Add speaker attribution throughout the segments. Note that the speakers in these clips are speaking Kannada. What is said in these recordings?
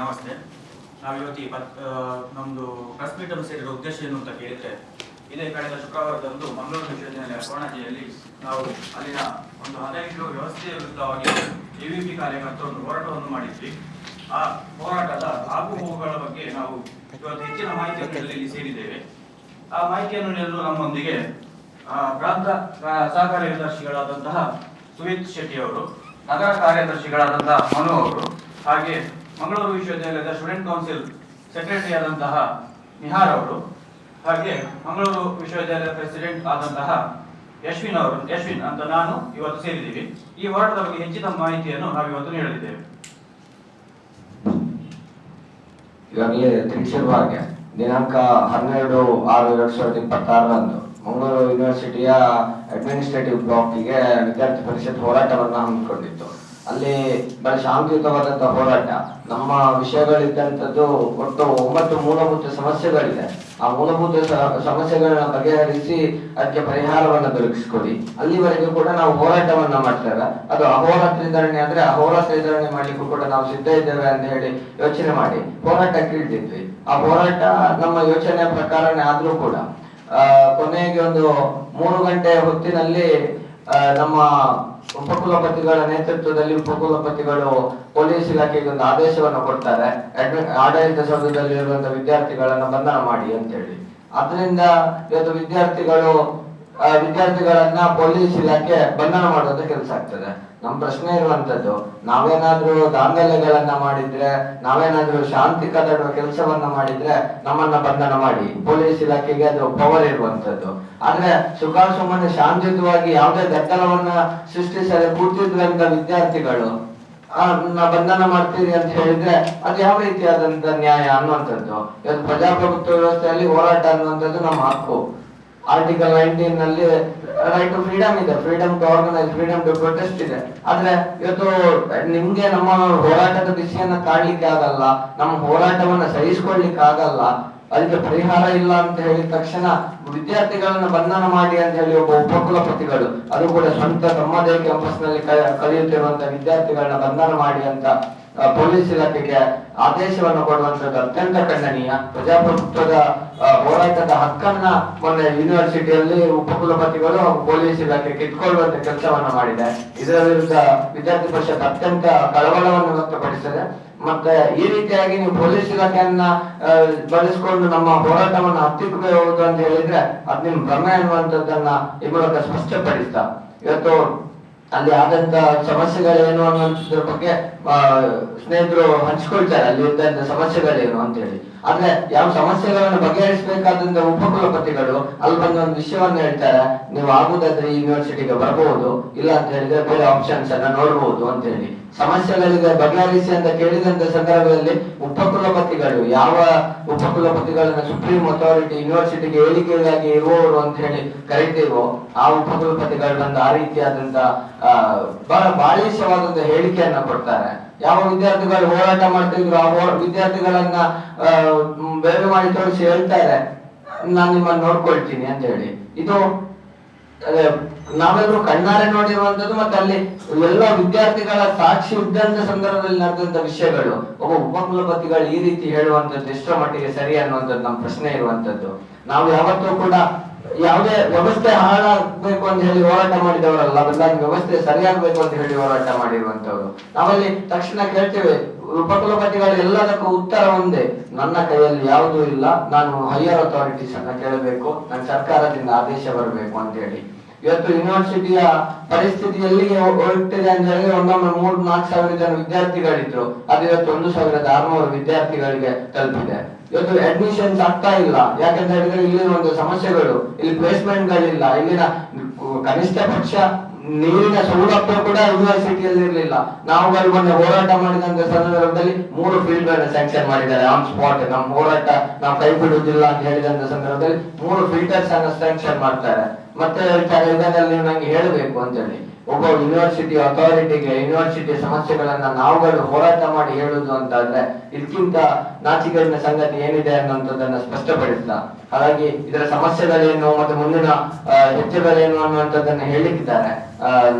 Speaker 1: ನಮಸ್ತೆ. ನಾವು ಇವತ್ತು ನಮ್ಮದು ಪ್ರೆಸ್ ಮೀಟ್ ಅನ್ನು ಸೇರಿದ ಉದ್ದೇಶ ಏನು ಅಂತ ಕೇಳಿದ್ರೆ, ಇದೇ ಕಳೆದ ಶುಕ್ರವಾರದಂದು ಮಂಗಳೂರು ವಿಶ್ವವಿದ್ಯಾಲಯ ಕೊಣಾಜಿಯಲ್ಲಿ ನಾವು ಅಲ್ಲಿನ ಒಂದು 15 ವ್ಯವಸ್ಥೆಯ ವಿರುದ್ಧವಾಗಿ ಎವಿಪಿ ಕಾರ್ಯಕರ್ತರು ಒಂದು ಹೋರಾಟವನ್ನು ಮಾಡಿದ್ವಿ. ಆ ಹೋರಾಟದ ಆಗುಹೋಗುಗಳ ಬಗ್ಗೆ ನಾವು ಇವತ್ತು ಹೆಚ್ಚಿನ ಮಾಹಿತಿಯನ್ನು ಇಲ್ಲಿ ಸೇರಿದ್ದೇವೆ. ಆ ಮಾಹಿತಿಯನ್ನು ನೀಡಲು ನಮ್ಮೊಂದಿಗೆ ಪ್ರಾಂತ ಸಹ ಕಾರ್ಯದರ್ಶಿಗಳಾದಂತಹ ಸುಮಿತ್ ಶೆಟ್ಟಿ ಅವರು, ನಗರ ಕಾರ್ಯದರ್ಶಿಗಳಾದಂತಹ ಮನು ಅವರು, ಹಾಗೆ ಮಂಗಳೂರು ವಿಶ್ವವಿದ್ಯಾಲಯದ ಸ್ಟೂಡೆಂಟ್ ಕೌನ್ಸಿಲ್ ಸೆಕ್ರೆಟರಿ ಆದಂತಹ ನಿಹಾರ್ ಅವರು, ಹಾಗೆ ಮಂಗಳೂರು ವಿಶ್ವವಿದ್ಯಾಲಯದ ಪ್ರೆಸಿಡೆಂಟ್ ಆದಂತಹ ಯಶ್ವಿನ್ ಅಂತ ನಾನು ಇವತ್ತು ಸೇರಿದ್ದೀವಿ. ಈ ಹೋರಾಟದ ಬಗ್ಗೆ ಹೆಚ್ಚಿನ ಮಾಹಿತಿಯನ್ನು ನಾವು ಇವತ್ತು ನೀಡಲಿದ್ದೇವೆ.
Speaker 2: ಈಗಾಗಲೇ ತಿಳಿಸಿರುವ ಹಾಗೆ ದಿನಾಂಕ 12/6/2026 ಮಂಗಳೂರು ಯೂನಿವರ್ಸಿಟಿಯ ಅಡ್ಮಿನಿಸ್ಟ್ರೇಟಿವ್ ಬ್ಲಾಕ್ಗೆ ವಿದ್ಯಾರ್ಥಿ ಪರಿಷತ್ ಹೋರಾಟವನ್ನು ಹಮ್ಮಿಕೊಂಡಿತ್ತು. ಅಲ್ಲಿ ಬಹಳ ಶಾಂತಿಯುತವಾದಂತಹ ಹೋರಾಟ. ನಮ್ಮ ವಿಷಯಗಳಿದ್ದಂಥದ್ದು ಒಟ್ಟು 9 ಮೂಲಭೂತ ಸಮಸ್ಯೆಗಳಿದೆ. ಆ ಮೂಲಭೂತ ಸಮಸ್ಯೆಗಳನ್ನ ಬಗೆಹರಿಸಿ ಅದಕ್ಕೆ ಪರಿಹಾರವನ್ನು ದೊರಕಿಸಿಕೊಡಿ. ಅಲ್ಲಿವರೆಗೂ ಕೂಡ ನಾವು ಹೋರಾಟವನ್ನ ಮಾಡ್ತೇವೆ. ಅದು ಅಹೋರಾತ್ರಿ ಧರಣಿ ಆದ್ರೆ ಅಹೋರಾತ್ರಿ ಧರಣಿ ಮಾಡ್ಲಿಕ್ಕೂ ಕೂಡ ನಾವು ಸಿದ್ಧ ಇದ್ದೇವೆ ಅಂತ ಹೇಳಿ ಯೋಚನೆ ಮಾಡಿ ಹೋರಾಟಕ್ಕೆ ಇಳಿದಿದ್ವಿ. ಆ ಹೋರಾಟ ನಮ್ಮ ಯೋಚನೆ ಪ್ರಕಾರನೇ ಆದ್ರೂ ಕೂಡ ಕೊನೆಗೆ ಒಂದು 3 ಗಂಟೆ ಹೊತ್ತಿನಲ್ಲಿ ನಮ್ಮ ಉಪಕುಲಪತಿಗಳ ನೇತೃತ್ವದಲ್ಲಿ ಉಪಕುಲಪತಿಗಳು ಪೊಲೀಸ್ ಇಲಾಖೆಗೆ ಒಂದು ಆದೇಶವನ್ನು ಕೊಡ್ತಾರೆ, ಆಡಳಿತ ಸೌಧದಲ್ಲಿ ಇರುವಂತಹ ವಿದ್ಯಾರ್ಥಿಗಳನ್ನ ಬಂಧನ ಮಾಡಿ ಅಂತ ಹೇಳಿ. ಅದರಿಂದ ಇವತ್ತು ವಿದ್ಯಾರ್ಥಿಗಳನ್ನ ಪೊಲೀಸ್ ಇಲಾಖೆ ಬಂಧನ ಮಾಡುವಂತ ಕೆಲಸ ಆಗ್ತದೆ. ನಮ್ಮ ಪ್ರಶ್ನೆ ಇರುವಂತದ್ದು, ನಾವೇನಾದ್ರೂ ದಾಂಧಲೆಗಳನ್ನ ಮಾಡಿದ್ರೆ, ನಾವೇನಾದ್ರೂ ಶಾಂತಿ ಕದಡುವ ಕೆಲಸವನ್ನ ಮಾಡಿದ್ರೆ ನಮ್ಮನ್ನ ಬಂಧನ ಮಾಡಿ, ಪೊಲೀಸ್ ಇಲಾಖೆಗೆ ಅದು ಪವರ್ ಇರುವಂತದ್ದು. ಆದ್ರೆ ಸುಮ್ಮನೆ ಶಾಂತಿಯುತವಾಗಿ ಯಾವುದೇ ಗದ್ದಲವನ್ನ ಸೃಷ್ಟಿಸದೆ ಕೂತಿದ್ರಂತ ವಿದ್ಯಾರ್ಥಿಗಳು ಬಂಧನ ಮಾಡ್ತೀರಿ ಅಂತ ಹೇಳಿದ್ರೆ ಅದು ಯಾವ ರೀತಿಯಾದಂತ ನ್ಯಾಯ ಅನ್ನುವಂಥದ್ದು. ಇವತ್ತು ಪ್ರಜಾಪ್ರಭುತ್ವ ವ್ಯವಸ್ಥೆಯಲ್ಲಿ ಹೋರಾಟ ಅನ್ನುವಂಥದ್ದು ನಮ್ಮ ಹಕ್ಕು. ಆರ್ಟಿಕಲ್ 19 ನಲ್ಲಿ ರೈಟ್ ಟು ಫ್ರೀಡಮ್ ಇದೆ, freedom to organise, freedom to protest ಇದೆ. ಆದ್ರೆ ಇವತ್ತು ನಿಮ್ಗೆ ನಮ್ಮ ಹೋರಾಟದ ಬಿಸಿಯನ್ನ ಕಾಡ್ಲಿಕ್ಕೆ ಆಗಲ್ಲ, ನಮ್ಮ ಹೋರಾಟವನ್ನ ಸಹಿಸಿಕೊಳ್ಳಿಕ್ಕೆ ಆಗಲ್ಲ, ಅದಕ್ಕೆ ಪರಿಹಾರ ಇಲ್ಲ ಅಂತ ಹೇಳಿದ ತಕ್ಷಣ ವಿದ್ಯಾರ್ಥಿಗಳನ್ನ ಬಂಧನ ಮಾಡಿ ಅಂತ ಹೇಳಿ ಒಬ್ಬ ಉಪಕುಲಪತಿಗಳು, ಅದು ಕೂಡ ಸ್ವಂತ ತಮ್ಮದೇ ಕ್ಯಾಂಪಸ್ ನಲ್ಲಿ ಕಲಿಯುತ್ತಿರುವಂತಹ ವಿದ್ಯಾರ್ಥಿಗಳನ್ನ ಬಂಧನ ಮಾಡಿ ಅಂತ ಪೊಲೀಸ್ ಇಲಾಖೆಗೆ ಆದೇಶವನ್ನು ಕೊಡುವಂತದ್ದು ಅತ್ಯಂತ ಖಂಡನೀಯ. ಪ್ರಜಾಪ್ರಭುತ್ವದ ಹೋರಾಟದ ಹಕ್ಕನ್ನ ಮೊನ್ನೆ ಯೂನಿವರ್ಸಿಟಿಯಲ್ಲಿ ಉಪಕುಲಪತಿಗಳು ಹಾಗೂ ಪೊಲೀಸ್ ಇಲಾಖೆ ಕಿತ್ಕೊಳ್ಳುವಂತ ಕೆಲಸವನ್ನ ಮಾಡಿದೆ. ಇದರ ವಿರುದ್ಧ ವಿದ್ಯಾರ್ಥಿ ಪರಿಷತ್ ಅತ್ಯಂತ ಕಳವಳವನ್ನು ವ್ಯಕ್ತಪಡಿಸಿದೆ. ಮತ್ತೆ ಈ ರೀತಿಯಾಗಿ ನೀವು ಪೊಲೀಸ್ ಇಲಾಖೆಯನ್ನ ಬಳಸಿಕೊಂಡು ನಮ್ಮ ಹೋರಾಟವನ್ನು ಹತ್ತಿಕ್ಕಬಹುದು ಅಂತ ಹೇಳಿದ್ರೆ ಅದ್ ನಿಮ್ ಭ್ರಮೆ ಅನ್ನುವಂಥದ್ದನ್ನ ಈ ಮೂಲಕ ಸ್ಪಷ್ಟಪಡಿಸ್ತಾ, ಇವತ್ತು ಅಲ್ಲಿ ಆದಂತ ಸಮಸ್ಯೆಗಳೇನು ಅನ್ನೋದ್ರ ಬಗ್ಗೆ ಸ್ನೇಹಿತರು ಹಂಚ್ಕೊಳ್ತಾರೆ, ಅಲ್ಲಿ ಇದ್ದಂತ ಸಮಸ್ಯೆಗಳೇನು ಅಂತ ಹೇಳಿ. ಆದ್ರೆ ಯಾವ ಸಮಸ್ಯೆಗಳನ್ನು ಬಗೆಹರಿಸಬೇಕಾದಂತ ಉಪಕುಲಪತಿಗಳು ಅಲ್ಲಿ ಬಂದ ಒಂದು ವಿಷಯವನ್ನ ಹೇಳ್ತಾರೆ, ನೀವು ಆಗುದಾದ್ರೆ ಯೂನಿವರ್ಸಿಟಿಗೆ ಬರಬಹುದು, ಇಲ್ಲ ಅಂತ ಹೇಳಿದ್ರೆ ಬೇರೆ ಆಪ್ಷನ್ಸ್ ಅನ್ನ ನೋಡಬಹುದು ಅಂತ ಹೇಳಿ. ಸಮಸ್ಯೆಗಳಿಗೆ ಬಗೆಹರಿಸಿ ಅಂತ ಕೇಳಿದಂತ ಸಂದರ್ಭದಲ್ಲಿ ಉಪಕುಲಪತಿಗಳು, ಯಾವ ಉಪಕುಲಪತಿಗಳನ್ನ ಸುಪ್ರೀಂ ಅಥಾರಿಟಿ ಯೂನಿವರ್ಸಿಟಿಗೆ ಹೇಳಿಕೆಗಾಗಿ ಇರುವವರು ಅಂತ ಹೇಳಿ ಕರಿತೀವೋ ಆ ಉಪಕುಲಪತಿಗಳು ಬಂದು ಆ ರೀತಿಯಾದಂತ ಬಹಳ ಬಾಲಿಶವಾದಂತ ಹೇಳಿಕೆಯನ್ನ ಕೊಡ್ತಾರೆ. ಯಾವ ವಿದ್ಯಾರ್ಥಿಗಳು ಹೋರಾಟ ಮಾಡ್ತಿದ್ರು ಆ ವಿದ್ಯಾರ್ಥಿಗಳನ್ನ ಬೇರೆ ಮಾಡಿ ತೋರಿಸಿ ಹೇಳ್ತಾರೆ, ನಾನ್ ನಿಮ್ಮನ್ನ ನೋಡ್ಕೊಳ್ತೀನಿ ಅಂತ ಹೇಳಿ. ಇದು ನಾವೆಲ್ಲರೂ ಕಣ್ಣಾರೆ ನೋಡಿರುವಂತದ್ದು, ಮತ್ತೆ ಅಲ್ಲಿ ಎಲ್ಲ ವಿದ್ಯಾರ್ಥಿಗಳ ಸಾಕ್ಷಿ ಇದ್ದಂತ ಸಂದರ್ಭದಲ್ಲಿ ನಡೆದಂತ ವಿಷಯಗಳು. ಒಬ್ಬ ಉಪಕುಲಪತಿಗಳು ಈ ರೀತಿ ಹೇಳುವಂತದ್ದು ಎಷ್ಟರ ಮಟ್ಟಿಗೆ ಸರಿ ಅನ್ನುವಂಥದ್ದು ನಮ್ಮ ಪ್ರಶ್ನೆ ಇರುವಂತದ್ದು. ನಾವು ಯಾವತ್ತೂ ಕೂಡ ಯಾವುದೇ ವ್ಯವಸ್ಥೆ ಹಾಳಾಗಬೇಕು ಅಂತ ಹೇಳಿ ಹೋರಾಟ ಮಾಡಿದವರಲ್ಲ, ಬದಲಾಗಿ ವ್ಯವಸ್ಥೆ ಸರಿಯಾಗಬೇಕು ಅಂತ ಹೇಳಿ ಹೋರಾಟ ಮಾಡಿರುವಂತವ್ರು. ನಾವಲ್ಲಿ ತಕ್ಷಣ ಕೇಳ್ತೇವೆ, ಉಪಕುಲಪತಿಗಳು ಎಲ್ಲದಕ್ಕೂ ಉತ್ತರ ಒಂದೇ, ನನ್ನ ಕೈಯಲ್ಲಿ ಯಾವುದೂ ಇಲ್ಲ, ನಾನು ಹೈಯರ್ ಅಥಾರಿಟೀಸ್ ಅನ್ನ ಕೇಳಬೇಕು, ನನ್ನ ಸರ್ಕಾರದಿಂದ ಆದೇಶ ಬರಬೇಕು ಅಂತ ಹೇಳಿ. ಇವತ್ತು ಯೂನಿವರ್ಸಿಟಿಯ ಪರಿಸ್ಥಿತಿ ಎಲ್ಲಿಗೆ ಹೊರಟಿದೆ ಅಂತ ಹೇಳಿದ್ರೆ, ಒಮ್ಮೊಮ್ಮೆ 3-4 ಸಾವಿರ ಜನ ವಿದ್ಯಾರ್ಥಿಗಳಿದ್ರು, ಅದು ಇವತ್ತು 1600 ವಿದ್ಯಾರ್ಥಿಗಳಿಗೆ ತಲುಪಿದೆ. ಇವತ್ತು ಅಡ್ಮಿಷನ್ಸ್ ಆಗ್ತಾ ಇಲ್ಲ. ಯಾಕಂತ ಹೇಳಿದ್ರೆ ಇಲ್ಲಿನ ಒಂದು ಸಮಸ್ಯೆಗಳು, ಇಲ್ಲಿ ಪ್ಲೇಸ್ಮೆಂಟ್ ಗಳಿಲ್ಲ, ಇಲ್ಲಿನ ಕನಿಷ್ಠ ಪಕ್ಷ ನೀರಿನ ಸೌಲಭ್ಯ ಕೂಡ ಯೂನಿವರ್ಸಿಟಿಯಲ್ಲಿ ಇರಲಿಲ್ಲ. ನಾವುಗಳು ಮೊನ್ನೆ ಹೋರಾಟ ಮಾಡಿದಂತ ಸಂದರ್ಭದಲ್ಲಿ 3 ಫೀಲ್ಡ್ ಗಳನ್ನ ಸ್ಯಾಂಕ್ಷನ್ ಮಾಡಿದ್ದಾರೆ ಆನ್ ಸ್ಪಾಟ್. ನಮ್ಮ ಹೋರಾಟ ನಾವು ಕೈ ಬಿಡುವುದಿಲ್ಲ ಅಂತ ಹೇಳಿದಂತ ಸಂದರ್ಭದಲ್ಲಿ 3 ಫಿಲ್ಟರ್ಸ್ ಅನ್ನ ಸ್ಯಾಂಕ್ಷನ್ ಮಾಡ್ತಾರೆ. ಮತ್ತೆ ಹೇಳ್ತಾರೆ, ಇದನ್ನೆಲ್ಲ ನೀವು ನಂಗೆ ಹೇಳಬೇಕು ಅಂತ ಹೇಳಿ. ಒಬ್ಬ ಯೂನಿವರ್ಸಿಟಿ ಅಥಾರಿಟಿಗೆ ಯೂನಿವರ್ಸಿಟಿ ಸಮಸ್ಯೆಗಳನ್ನ ನಾವುಗಳು ಹೋರಾಟ ಮಾಡಿ ಹೇಳುದು ಅಂತಾದ್ರೆ ಇದಕ್ಕಿಂತ ನಾಚಿಕೆಯ ಸಂಗತಿ ಏನಿದೆ ಅನ್ನುವಂಥದ್ದನ್ನ ಸ್ಪಷ್ಟಪಡಿಸಿದ. ಹಾಗಾಗಿ ಇದರ ಸಮಸ್ಯೆಗಳೇನು ಮತ್ತೆ ಮುಂದಿನ ಹೆಜ್ಜೆಗಳೇನು ಅನ್ನುವಂಥದ್ದನ್ನ ಹೇಳಿದ್ದಾರೆ.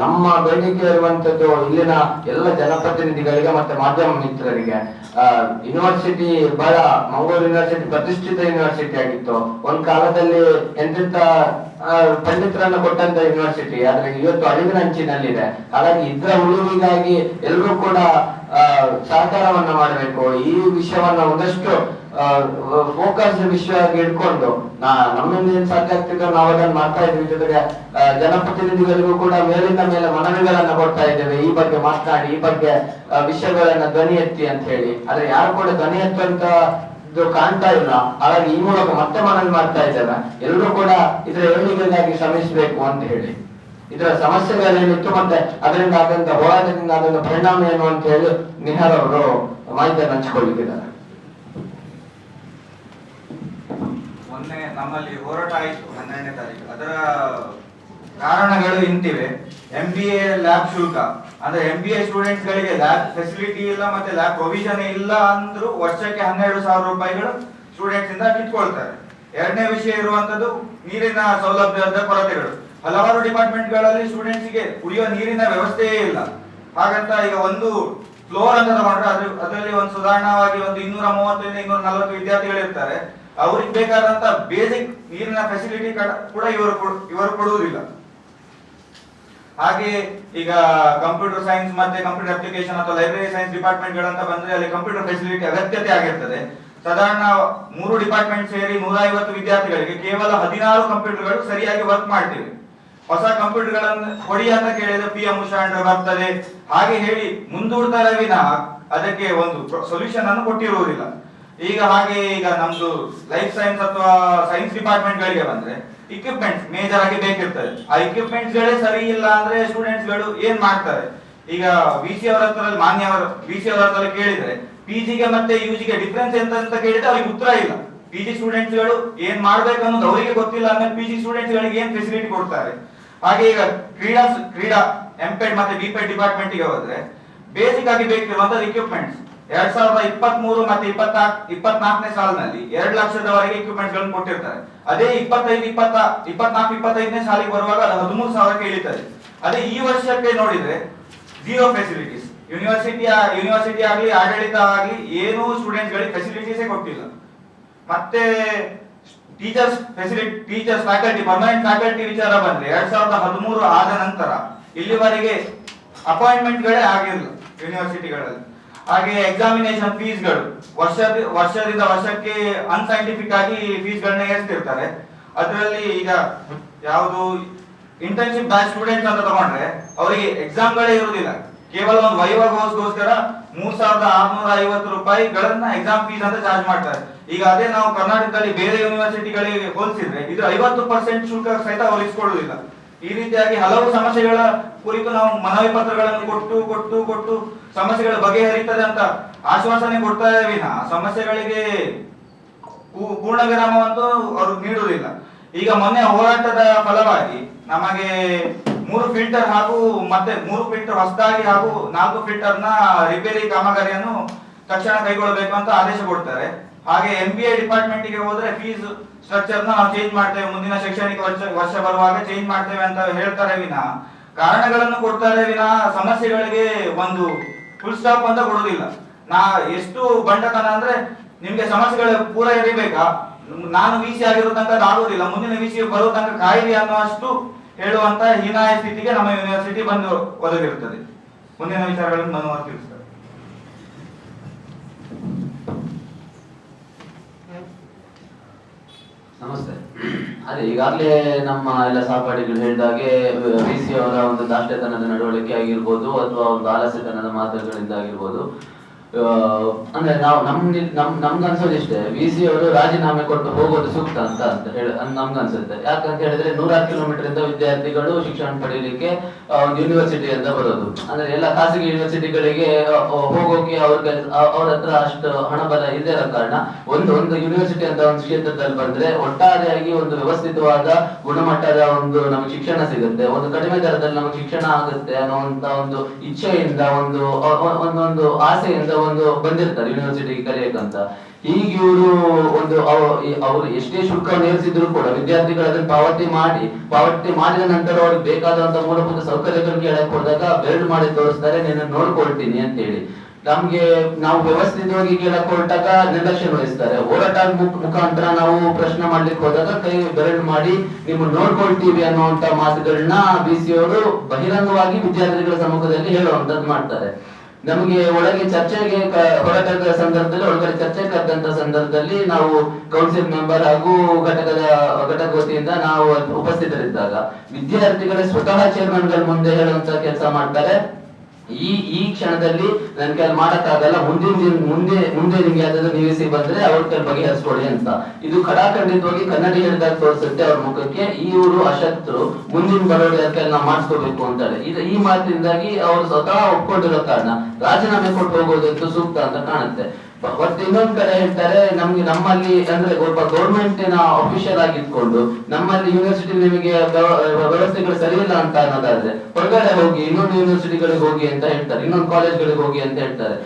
Speaker 2: ನಮ್ಮ ಬೇಡಿಕೆ ಇರುವಂತದ್ದು ಇಲ್ಲಿನ ಎಲ್ಲ ಜನಪ್ರತಿನಿಧಿಗಳಿಗೆ ಮತ್ತೆ ಮಾಧ್ಯಮ ಮಿತ್ರರಿಗೆ, ಯೂನಿವರ್ಸಿಟಿ ಬಹಳ ಮಂಗಳೂರು ಯೂನಿವರ್ಸಿಟಿ ಪ್ರತಿಷ್ಠಿತ ಯೂನಿವರ್ಸಿಟಿ ಆಗಿತ್ತು. ಒಂದ್ ಕಾಲದಲ್ಲಿ ಎಂತೆಂತ ಪಂಡಿತರನ್ನ ಕೊಟ್ಟಂತ ಯೂನಿವರ್ಸಿಟಿ, ಆದ್ರೆ ಇವತ್ತು ಅಳಿವಿನ ಅಂಚಿನಲ್ಲಿದೆ. ಹಾಗಾಗಿ ಇದರ ಉಳಿವಿಗಾಗಿ ಎಲ್ಲರೂ ಕೂಡ ಸಹಕಾರವನ್ನ ಮಾಡಬೇಕು. ಈ ವಿಷಯವನ್ನ ಒಂದಷ್ಟು ಫೋಕಸ್ ವಿಷಯವಾಗಿ ಇಟ್ಕೊಂಡು ನಮ್ಮಿಂದ ಏನ್ ಸಾಧ್ಯ ಆಗ್ತಿದ್ದೋ ನಾವು ಅದನ್ನ ಮಾಡ್ತಾ ಇದ್ವಿ. ಜೊತೆಗೆ ಜನಪ್ರತಿನಿಧಿಗಳಿಗೂ ಕೂಡ ಮೇಲಿಂದ ಮೇಲೆ ಮನವಿಗಳನ್ನ ಕೊಡ್ತಾ ಇದ್ದೇವೆ, ಈ ಬಗ್ಗೆ ಮಾತನಾಡಿ, ಈ ಬಗ್ಗೆ ವಿಷಯಗಳನ್ನ ಧ್ವನಿ ಎತ್ತಿ ಅಂತ ಹೇಳಿ. ಆದ್ರೆ ಯಾರು ಕೂಡ ಧ್ವನಿ ಎತ್ತುವಂತ ಕಾಣ್ತಾ ಇಲ್ಲ. ಹಾಗಾಗಿ ಈ ಮೂಲಕ ಮತ್ತೆ ಮನವಿ ಮಾಡ್ತಾ ಇದ್ದೇವೆ, ಎಲ್ಲರೂ ಕೂಡ ಇದರ ಏಳಿಗೆಗಾಗಿ ಶ್ರಮಿಸಬೇಕು ಅಂತ ಹೇಳಿ. ಇದರ ಸಮಸ್ಯೆಗಳೇನಿತ್ತು ಮತ್ತೆ ಅದರಿಂದ ಆದಂತ ಹೋರಾಟದಿಂದ ಆದಂತ ಪರಿಣಾಮ ಏನು ಅಂತ ಹೇಳಿ ನಿಹಾರ್ ಅವರು ಮಾಹಿತಿಯನ್ನು ಹಂಚಿಕೊಳ್ಳಿದ್ದಾರೆ.
Speaker 3: ಮೊನ್ನೆ ನಮ್ಮಲ್ಲಿ ಹೋರಾಟ ಆಯಿತು 12ನೇ ತಾರೀಕು. ಅದರ ಕಾರಣಗಳು ಇಂತಿವೆ. MBA ಲ್ಯಾಬ್ ಶುಲ್ಕ ಅಂದ್ರೆ MBA ಸ್ಟೂಡೆಂಟ್ಸ್ ಗಳಿಗೆ ಲ್ಯಾಬ್ ಫೆಸಿಲಿಟಿ ಇಲ್ಲ, ಮತ್ತೆ ಲ್ಯಾಬ್ ಪ್ರೊವಿಷನ್ ಇಲ್ಲ ಅಂದ್ರೂ ವರ್ಷಕ್ಕೆ 12,000 ರೂಪಾಯಿಗಳು ಸ್ಟೂಡೆಂಟ್ಸ್ ಇಂದ ಕಿತ್ಕೊಳ್ತಾರೆ. ಎರಡನೇ ವಿಷಯ ಇರುವಂತದ್ದು ನೀರಿನ ಸೌಲಭ್ಯದ ಕೊರತೆಗಳು. ಹಲವಾರು ಡಿಪಾರ್ಟ್ಮೆಂಟ್ ಗಳಲ್ಲಿ ಸ್ಟೂಡೆಂಟ್ಸ್ ಗೆ ಕುಡಿಯುವ ನೀರಿನ ವ್ಯವಸ್ಥೆಯೇ ಇಲ್ಲ. ಹಾಗಂತ ಈಗ ಒಂದು ಫ್ಲೋರ್ ಅಂತ ತಗೊಂಡ್ರೆ ಅದರಲ್ಲಿ ಒಂದು ಸಾಧಾರಣವಾಗಿ ಒಂದು 230 ಇಂದ 240 ವಿದ್ಯಾರ್ಥಿಗಳು ಇರ್ತಾರೆ. ಅವ್ರಿಗೆ ಬೇಕಾದಂತ ಬೇಸಿಕ್ ನೀರಿನ ಫೆಸಿಲಿಟಿ ಕೂಡ ಇವರು ಕೊಡುವುದಿಲ್ಲ. ಹಾಗೆ ಈಗ ಕಂಪ್ಯೂಟರ್ ಸೈನ್ಸ್ ಮತ್ತೆ ಕಂಪ್ಯೂಟರ್ ಅಪ್ಲಿಕೇಶನ್ ಅಥವಾ ಲೈಬ್ರರಿ ಸೈನ್ಸ್ ಡಿಪಾರ್ಟ್ಮೆಂಟ್ ಗಳಂತ ಬಂದ್ರೆ ಅಲ್ಲಿ ಕಂಪ್ಯೂಟರ್ ಫೆಸಿಲಿಟಿ ಅಗತ್ಯತೆ ಆಗಿರ್ತದೆ. ಸಾಧಾರಣ 3 ಡಿಪಾರ್ಟ್ಮೆಂಟ್ ಸೇರಿ 150 ವಿದ್ಯಾರ್ಥಿಗಳಿಗೆ ಕೇವಲ 16 ಕಂಪ್ಯೂಟರ್ಗಳು ಸರಿಯಾಗಿ ವರ್ಕ್ ಮಾಡ್ತಿವೆ. ಹೊಸ ಕಂಪ್ಯೂಟರ್ ಗಳನ್ನು ಕೊಡಿ ಅಂತ ಕೇಳಿದ್ರೆ PM ಉಷಾ ಬರ್ತದೆ ಹಾಗೆ ಹೇಳಿ ಮುಂದೂಡ್ತಾರೆ ವಿನಃ ಅದಕ್ಕೆ ಒಂದು ಸೊಲ್ಯೂಷನ್ ಅನ್ನು ಕೊಟ್ಟಿರುವುದಿಲ್ಲ. ಈಗ ನಮ್ದು ಲೈಫ್ ಸೈನ್ಸ್ ಅಥವಾ ಸೈನ್ಸ್ ಡಿಪಾರ್ಟ್ಮೆಂಟ್ ಗಳಿಗೆ ಬಂದ್ರೆ ಇಕ್ವಿಪ್ಮೆಂಟ್ಸ್ ಮೇಜರ್ ಆಗಿ ಬೇಕಿರ್ತದೆ. ಆ ಇಕ್ವಿಪ್ಮೆಂಟ್ಸ್ ಗಳೇ ಸರಿ ಇಲ್ಲ ಅಂದ್ರೆ ಸ್ಟೂಡೆಂಟ್ಸ್ ಗಳು ಏನ್ ಮಾಡ್ತಾರೆ? ಈಗ VC ಅವರ ಹತ್ರ VC ಅವರ ಹತ್ರ ಕೇಳಿದ್ರೆ PG ಗೆ ಮತ್ತೆ UG ಗೆ ಡಿಫರೆನ್ಸ್ ಎಂತ ಕೇಳಿದ್ರೆ ಅವ್ರಿಗೆ ಉತ್ತರ ಇಲ್ಲ. PG ಸ್ಟೂಡೆಂಟ್ಸ್ ಗಳು ಏನ್ ಮಾಡ್ಬೇಕು ಅನ್ನೋದು ಅವರಿಗೆ ಗೊತ್ತಿಲ್ಲ ಅಂದ್ರೆ PG ಸ್ಟೂಡೆಂಟ್ಸ್ ಗಳಿಗೆ ಏನ್ ಫೆಸಿಲಿಟಿ ಕೊಡ್ತಾರೆ? ಹಾಗೆ ಈಗ ಕ್ರೀಡಾ MPED ಮತ್ತೆ BPED ಡಿಪಾರ್ಟ್ಮೆಂಟ್ ಗೆ ಹೋದ್ರೆ ಬೇಸಿಕ್ ಆಗಿ ಬೇಕಿರುವಂತಹ ಇಕ್ವಿಪ್ಮೆಂಟ್ಸ್ 2023 ಮತ್ತೆ 24ನೇ ಸಾಲಿನಲ್ಲಿ 2 ಲಕ್ಷದವರೆಗೆ ಇಕ್ವಿಪ್ಮೆಂಟ್ಸ್ ಗಳನ್ನು ಕೊಟ್ಟಿರ್ತಾರೆ. ಅದೇ 24-25ನೇ ಸಾಲಿಗೆ ಬರುವಾಗ ಅದು 13,000ಕ್ಕೆ ಇಳಿತದೆ. ಅದೇ ಈ ವರ್ಷಕ್ಕೆ ನೋಡಿದ್ರೆ ಝೀರೋ ಫೆಸಿಲಿಟೀಸ್. ಯೂನಿವರ್ಸಿಟಿ ಆಗಲಿ ಆಡಳಿತ ಆಗಲಿ ಏನೂ ಸ್ಟೂಡೆಂಟ್ಸ್ ಗಳಿಗೆ ಫೆಸಿಲಿಟೀಸೇ ಕೊಟ್ಟಿಲ್ಲ. ಮತ್ತೆ ಟೀಚರ್ಸ್ ಫ್ಯಾಕಲ್ಟಿ ಪರ್ಮನೆಂಟ್ ಫ್ಯಾಕಲ್ಟಿ ವಿಚಾರ ಬಂದ್ರೆ 2013 ಆದ ನಂತರ ಇಲ್ಲಿವರೆಗೆ ಅಪಾಯಿಂಟ್ಮೆಂಟ್ ಗಳೇ ಆಗಿರಲಿಲ್ಲ ಯೂನಿವರ್ಸಿಟಿಗಳಲ್ಲಿ. ಹಾಗೆ ಎಕ್ಸಾಮಿನೇಷನ್ ಫೀಸ್ ಗಳು ವರ್ಷದಿಂದ ವರ್ಷಕ್ಕೆ ಅನ್ಸೈಂಟಿಫಿಕ್ ಆಗಿ ಫೀಸ್ ಗಳನ್ನ ಏರಿಸ್ತಿರ್ತಾರೆ. ಅದರಲ್ಲಿ ಈಗ ಯಾವುದು ಇಂಟರ್ನ್ಶಿಪ್ ಬ್ಯಾಚ್ ಸ್ಟೂಡೆಂಟ್ಸ್ ಅಂತ ತಗೊಂಡ್ರೆ ಅವರಿಗೆ ಎಕ್ಸಾಮ್ ಗಳೇ ಇರುವುದಿಲ್ಲ. ಕೇವಲ ಒಂದು ವೈವಾ ಕೋರ್ಸ್ಗೋಸ್ಕರ 3,650 ರೂಪಾಯಿಗಳನ್ನ ಎಕ್ಸಾಮ್ ಫೀಸ್ ಅಂತ ಚಾರ್ಜ್ ಮಾಡ್ತಾರೆ. ಈಗ ಅದೇ ನಾವು ಕರ್ನಾಟಕದಲ್ಲಿ ಬೇರೆ ಯೂನಿವರ್ಸಿಟಿಗಳಿಗೆ ಹೋಲಿಸಿದ್ರೆ ಇದು 50% ಶುಲ್ಕ ಸಹಿತ ಅವರು ಇಸ್ಕೊಳ್ಳುವುದಿಲ್ಲ. ಈ ರೀತಿಯಾಗಿ ಹಲವು ಸಮಸ್ಯೆಗಳ ಕುರಿತು ನಾವು ಮನವಿ ಪತ್ರಗಳನ್ನು ಕೊಟ್ಟು ಸಮಸ್ಯೆಗಳ ಬಗೆಹರಿತದೆ ಅಂತ ಆಶ್ವಾಸನೆ ಕೊಡ್ತಾ ವಿನಃ ಸಮಸ್ಯೆಗಳಿಗೆ ಪೂರ್ಣ ವಿರಾಮವಂತೂ ಅವರು ನೀಡುವುದಿಲ್ಲ. ಈಗ ಮೊನ್ನೆ ಹೋರಾಟದ ಫಲವಾಗಿ ನಮಗೆ 3 ಫಿಲ್ಟರ್ ಹಾಗೂ ಮತ್ತೆ 3 ಫಿಲ್ಟರ್ ಹೊಸದಾಗಿ ಹಾಗೂ 4 ಫಿಲ್ಟರ್ ನ ರಿಪೇರಿ ಕಾಮಗಾರಿಯನ್ನು ತಕ್ಷಣ ಕೈಗೊಳ್ಳಬೇಕು ಅಂತ ಆದೇಶ ಕೊಡ್ತಾರೆ. ಹಾಗೆ MBA ಡಿಪಾರ್ಟ್ಮೆಂಟ್ ಗೆ ಹೋದ್ರೆ ಫೀಸ್ ಸ್ಟ್ರಕ್ಚರ್ ನಾವು ಚೇಂಜ್ ಮಾಡ್ತೇವೆ, ಮುಂದಿನ ಶೈಕ್ಷಣಿಕ ವರ್ಷ ಬರುವಾಗ ಚೇಂಜ್ ಮಾಡ್ತೇವೆ ಅಂತ ಹೇಳ್ತಾರೆ ವಿನಃ ಕಾರಣಗಳನ್ನು ಕೊಡ್ತಾರೆ ವಿನಃ ಸಮಸ್ಯೆಗಳಿಗೆ ಒಂದು ಫುಲ್ ಸ್ಟಾಪ್ ಅಂತ ಕೊಡುವುದಿಲ್ಲ. ಎಷ್ಟು ಬಂಡತನ ಅಂದ್ರೆ ನಿಮ್ಗೆ ಸಮಸ್ಯೆಗಳು ಪೂರ ಇರಬೇಕಾ, ನಾನು VC ಆಗಿರೋ ತನಕ ಆಗುವುದಿಲ್ಲ, ಮುಂದಿನ VC ಬರೋ ತನಕ ಕಾಯಿರಿ ಅನ್ನುವಷ್ಟು ಹೇಳುವಂತ ಹೀನಾಯ ಸ್ಥಿತಿಗೆ ನಮ್ಮ ಯೂನಿವರ್ಸಿಟಿ ಬಂದು ಒದಗಿರುತ್ತದೆ. ಮುಂದಿನ ವಿಚಾರಗಳನ್ನು ಮನೋಹರ್ ತಿಳಿಸ್ತಾರೆ.
Speaker 4: ನಮಸ್ತೆ. ಅದೇ ಈಗಾಗಲೇ ನಮ್ಮ ಎಲ್ಲ ಸಹಪಾಠಿಗಳು ಹೇಳಿದಾಗೆ VC ಅವರ ಒಂದು ದಾಷ್ಟ್ಯತನದ ನಡವಳಿಕೆ ಆಗಿರ್ಬೋದು ಅಥವಾ ಒಂದು ಆಲಸ್ಯತನದ ಮಾತುಗಳಿಂದ ಆಗಿರ್ಬೋದು, ಅಂದ್ರೆ ನಾವು ನಮ್ಗನ್ಸೋದು ಇಷ್ಟೇ, VC ಅವರು ರಾಜೀನಾಮೆ ಕೊಟ್ಟು ಹೋಗೋದು ಸೂಕ್ತ ಅಂತ ಹೇಳಿ ನಮ್ಗನ್ಸುತ್ತೆ. ಯಾಕಂತ ಹೇಳಿದ್ರೆ 106 ಕಿಲೋಮೀಟರ್ ಇಂದ ವಿದ್ಯಾರ್ಥಿಗಳು ಶಿಕ್ಷಣ ಪಡೆಯಲಿಕ್ಕೆ ಒಂದು ಯೂನಿವರ್ಸಿಟಿ ಅಂತ ಬರೋದು. ಅಂದ್ರೆ ಎಲ್ಲ ಖಾಸಗಿ ಯೂನಿವರ್ಸಿಟಿಗಳಿಗೆ ಹೋಗೋಕೆ ಅವ್ರ ಹತ್ರ ಅಷ್ಟು ಹಣಬಲ ಇಲ್ಲದೆ ಇರೋ ಕಾರಣ ಒಂದು ಯೂನಿವರ್ಸಿಟಿ ಅಂತ ಒಂದು ಕ್ಷೇತ್ರದಲ್ಲಿ ಬಂದ್ರೆ ಒಟ್ಟಾರೆಯಾಗಿ ಒಂದು ವ್ಯವಸ್ಥಿತವಾದ ಗುಣಮಟ್ಟದ ಒಂದು ನಮಗೆ ಶಿಕ್ಷಣ ಸಿಗುತ್ತೆ, ಒಂದು ಕಡಿಮೆ ದರದಲ್ಲಿ ನಮಗೆ ಶಿಕ್ಷಣ ಆಗುತ್ತೆ ಅನ್ನುವಂತ ಒಂದು ಇಚ್ಛೆಯಿಂದ ಒಂದು ಆಸೆಯಿಂದ ಒಂದು ಬಂದಿರ್ತಾರೆ ಯೂನಿವರ್ಸಿಟಿಗೆ ಕಲಿಯಕ್ಕಂತ. ಹೀಗೆ ಇವರು ಒಂದು ಅವರು ಎಷ್ಟೇ ಶುಲ್ಕವನ್ನು ಏರಿಸಿದ್ರು ಕೂಡ ವಿದ್ಯಾರ್ಥಿಗಳು ಅದನ್ನು ಪಾವತಿ ಮಾಡಿದ ನಂತರ ಅವ್ರಿಗೆ ಬೇಕಾದಂತಹ ಮೂಲಭೂತ ಸೌಕರ್ಯಗಳು ಕೇಳಕ್ ಹೋದಾಗ ಬೆರಳು ಮಾಡಿ ತೋರಿಸ್ತಾರೆ, ನೀನು ನೋಡ್ಕೊಳ್ತೀನಿ ಅಂತ ಹೇಳಿ. ನಾವು ವ್ಯವಸ್ಥಿತವಾಗಿ ಕೇಳಕ್ ಹೊರಟಾಗ ನಿರ್ಲಕ್ಷ್ಯ ವಹಿಸ್ತಾರೆ. ಹೋರಾಟ ಮುಖಾಂತರ ನಾವು ಪ್ರಶ್ನೆ ಮಾಡ್ಲಿಕ್ಕೆ ಹೋದಾಗ ಕೈ ಬೆರಳು ಮಾಡಿ ನಿಮ್ಮ ನೋಡ್ಕೊಳ್ತೀವಿ ಅನ್ನುವಂತ ಮಾತುಗಳನ್ನ BC ಅವರು ಬಹಿರಂಗವಾಗಿ ವಿದ್ಯಾರ್ಥಿಗಳ ಸಮ್ಮುಖದಲ್ಲಿ ಹೇಳುವಂತದ್ದು ಮಾಡ್ತಾರೆ. ನಮಗೆ ಒಳಗೆ ಚರ್ಚೆಗೆ ಹೊರಟದ ಸಂದರ್ಭದಲ್ಲಿ ಒಳಗಡೆ ಚರ್ಚೆ ಕರೆದಂತ ಸಂದರ್ಭದಲ್ಲಿ ನಾವು ಕೌನ್ಸಿಲ್ ಮೆಂಬರ್ ಹಾಗೂ ಘಟಕ ವತಿಯಿಂದ ನಾವು ಉಪಸ್ಥಿತರಿದ್ದಾಗ ವಿದ್ಯಾರ್ಥಿಗಳೇ ಸ್ವತಃ ಚೇರ್ಮನ್ಗಳ ಮುಂದೆ ಹೇಳುವಂತ ಕೆಲಸ ಮಾಡ್ತಾರೆ. ಈ ಕ್ಷಣದಲ್ಲಿ ನನ್ ಕೈಲಿ ಮಾಡಕ್ಕಾಗಲ್ಲ, ಮುಂದೆ ನಿಮ್ಗೆ ಯಾವ್ದಾದ್ರು ನಿವೇಸಿ ಬಂದ್ರೆ ಅವ್ರ ಕೈ ಬಗೆಹರಿಸ್ಕೊಡಿ ಅಂತ. ಇದು ಖಡಾಖಂಡಿತವಾಗಿ ಕನ್ನಡಿ ಹೇಳಿದಾಗ ತೋರಿಸುತ್ತೆ ಅವ್ರ ಮುಖಕ್ಕೆ, ಇವರು ಅಶಕ್ತರು, ಮುಂದಿನ ಬರೋರು ಯಾರ ಕೈಲಿ ನಾವು ಮಾಡಿಸ್ಕೋಬೇಕು ಅಂತಾರೆ. ಈ ಮಾತಿನಿಂದಾಗಿ ಅವ್ರು ಸ್ವತಃ ಒಪ್ಕೊಂಡಿರೋ ಕಾರಣ ರಾಜೀನಾಮೆ ಕೊಟ್ಟು ಹೋಗೋದಂತೂ ಸೂಕ್ತ ಅಂತ ಕಾಣುತ್ತೆ. ಮತ್ತೆ ಇನ್ನೊಂದ್ ಕಡೆ ಹೇಳ್ತಾರೆ, ನಮ್ಮಲ್ಲಿ ಅಂದ್ರೆ ಒಬ್ಬ ಗೌರ್ಮೆಂಟಿನ ಅಫಿಷಿಯಲ್ ಆಗಿದ್ಕೊಂಡು ನಮ್ಮಲ್ಲಿ ಯೂನಿವರ್ಸಿಟಿ ನಿಮಗೆ ವ್ಯವಸ್ಥೆಗಳು ಸರಿ ಇಲ್ಲ ಅಂತ ಅನ್ನೋದಾದ್ರೆ ಹೊರಗಡೆ ಹೋಗಿ ಇನ್ನೊಂದು ಯೂನಿವರ್ಸಿಟಿಗಳಿಗೆ ಹೋಗಿ ಅಂತ ಹೇಳ್ತಾರೆ, ಇನ್ನೊಂದು ಕಾಲೇಜ್ಗಳಿಗೆ ಹೋಗಿ ಅಂತ ಹೇಳ್ತಾರೆ.